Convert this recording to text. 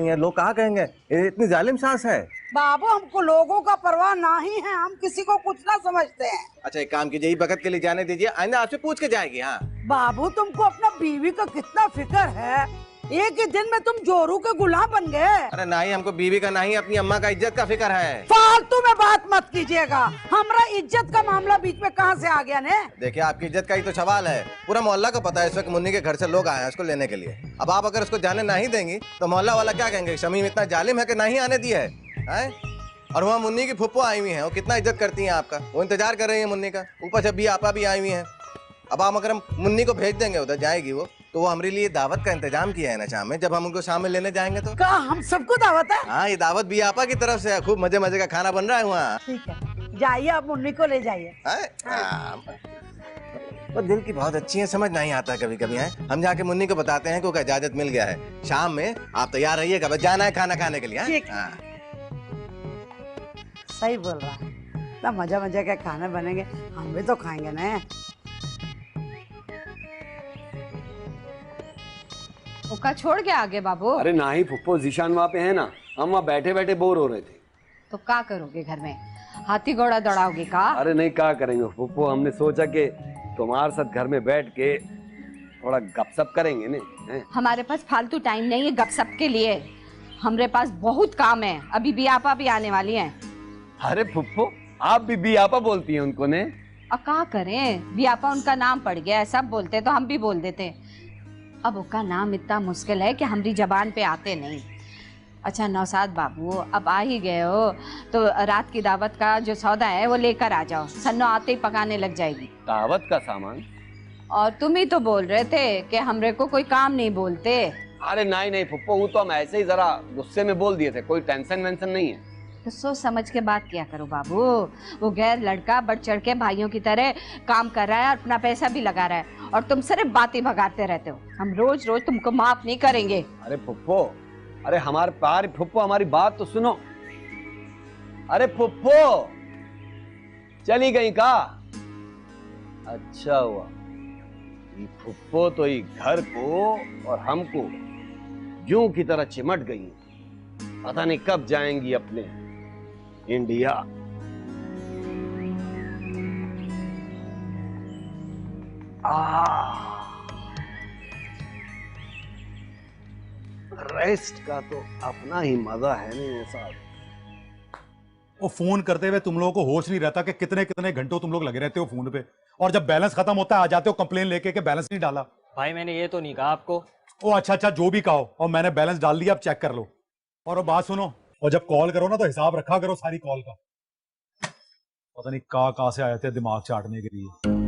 ये लोग कहा कहेंगे ये इतनी जालिम सास है। बाबू हमको लोगों का परवाह नहीं है, हम किसी को कुछ ना समझते हैं। अच्छा एक काम कीजिए, बखत के लिए जाने दीजिए, आइंदा आपसे पूछ के जाएगी। हाँ बाबू तुमको अपना बीवी का कितना फिक्र है, एक ही दिन में तुम जोरू के गुलाम बन गए। अरे नहीं, हमको बीवी का नहीं अपनी अम्मा का इज्जत का फिक्र है। फालतू में बात मत कीजिएगा, हमारा इज्जत का मामला बीच में कहाँ से आ गया ने? देखिए आपकी इज्जत का ही तो सवाल है, पूरा मोहल्ला को पता है इस वक्त मुन्नी के घर से लोग आए हैं उसको लेने के लिए। अब आप अगर उसको जाने नहीं देंगी तो मोहल्ला वाला क्या कहेंगे, शमीम इतना जालिम है कि नहीं आने दिया है? और वहाँ मुन्नी की फुप्पो आई हुई है, वो कितना इज्जत करती है आपका, वो इंतजार कर रही है मुन्नी का, ऊपर से भी आपा भी आई हुई है। अब आप अगर हम मुन्नी को भेज देंगे उधर जाएगी वो, तो वो हमारे लिए दावत का इंतजाम किया है ना शाम में, जब हम उनको शाम में लेने जाएंगे तो। क्या हम सबको दावत है? हाँ ये दावत भी आपा की तरफ से है, खूब मजे मजे का खाना बन रहा है वहाँ। ठीक है जाइए, आप मुन्नी को ले जाइए। वो दिल की बहुत अच्छी है, समझ नहीं आता कभी कभी है। हम जाके मुन्नी को बताते हैं कि इजाजत मिल गया है, शाम में आप तैयार रहिएगा, बस जाना है खाना खाने के लिए। सही बोल रहा है, इतना मजा मजा के खाने बनेंगे, हम भी तो खाएंगे ना। ओका छोड़ के आगे बाबू। अरे नहीं फुप्पो, जीशान वहाँ पे है ना, हम वहाँ बैठे बैठे बोर हो रहे थे। तो क्या करोगे घर में, हाथी घोड़ा दौड़ाओगे का? अरे नहीं क्या करेंगे फुप्पो, हमने सोचा कि तुम्हारे साथ घर में बैठ के थोड़ा गपशप करेंगे ने। हमारे पास फालतू टाइम नहीं है गपशप के लिए, हमारे पास बहुत काम है, अभी बियापा भी आने वाली है। अरे फुप्पो आप भी बियापा बोलती हैं उनको ने? अब क्या करें, बियापा उनका नाम पड़ गया है, सब बोलते तो हम भी बोल देते। अब उसका नाम इतना मुश्किल है कि हमारी जबान पे आते नहीं। अच्छा नौसाद बाबू, अब आ ही गए हो तो रात की दावत का जो सौदा है वो लेकर आ जाओ, सन्नो आते ही पकाने लग जाएगी। दावत का सामान? और तुम ही तो बोल रहे थे कि हमरे को कोई काम नहीं बोलते। अरे नहीं नहीं फुप्पो, वो तो हम ऐसे ही जरा गुस्से में बोल दिए थे, कोई टेंशन वेंशन नहीं है। तो सोच समझ के बात किया करो बाबू, वो गैर लड़का बढ़ चढ़ के भाइयों की तरह काम कर रहा है और अपना पैसा भी लगा रहा है, और तुम सिर्फ बातें भगाते रहते हो। हम रोज रोज तुमको माफ नहीं करेंगे। अरे फुप्पो, अरे हमारे पार फुप्पो, हमारी बात तो सुनो। अरे फुप्पो चली गई का? अच्छा हुआ, ये फुप्पो तो ये घर को और हमको यूं की तरह चिमट गई, पता नहीं कब जाएंगी अपने इंडिया। रेस्ट का तो अपना ही मजा है नहीं साहब। वो फोन करते हुए तुम लोगों को होश नहीं रहता कि कितने कितने घंटों तुम लोग लगे रहते हो फोन पे, और जब बैलेंस खत्म होता है आ जाते हो कंप्लेन लेके कि बैलेंस नहीं डाला। भाई मैंने ये तो नहीं कहा आपको। ओ अच्छा जो भी कहो, और मैंने बैलेंस डाल दिया, अब चेक कर लो। और वो बात सुनो, और जब कॉल करो ना तो हिसाब रखा करो सारी कॉल का, पता नहीं कहाँ से आए थे दिमाग चाटने के लिए।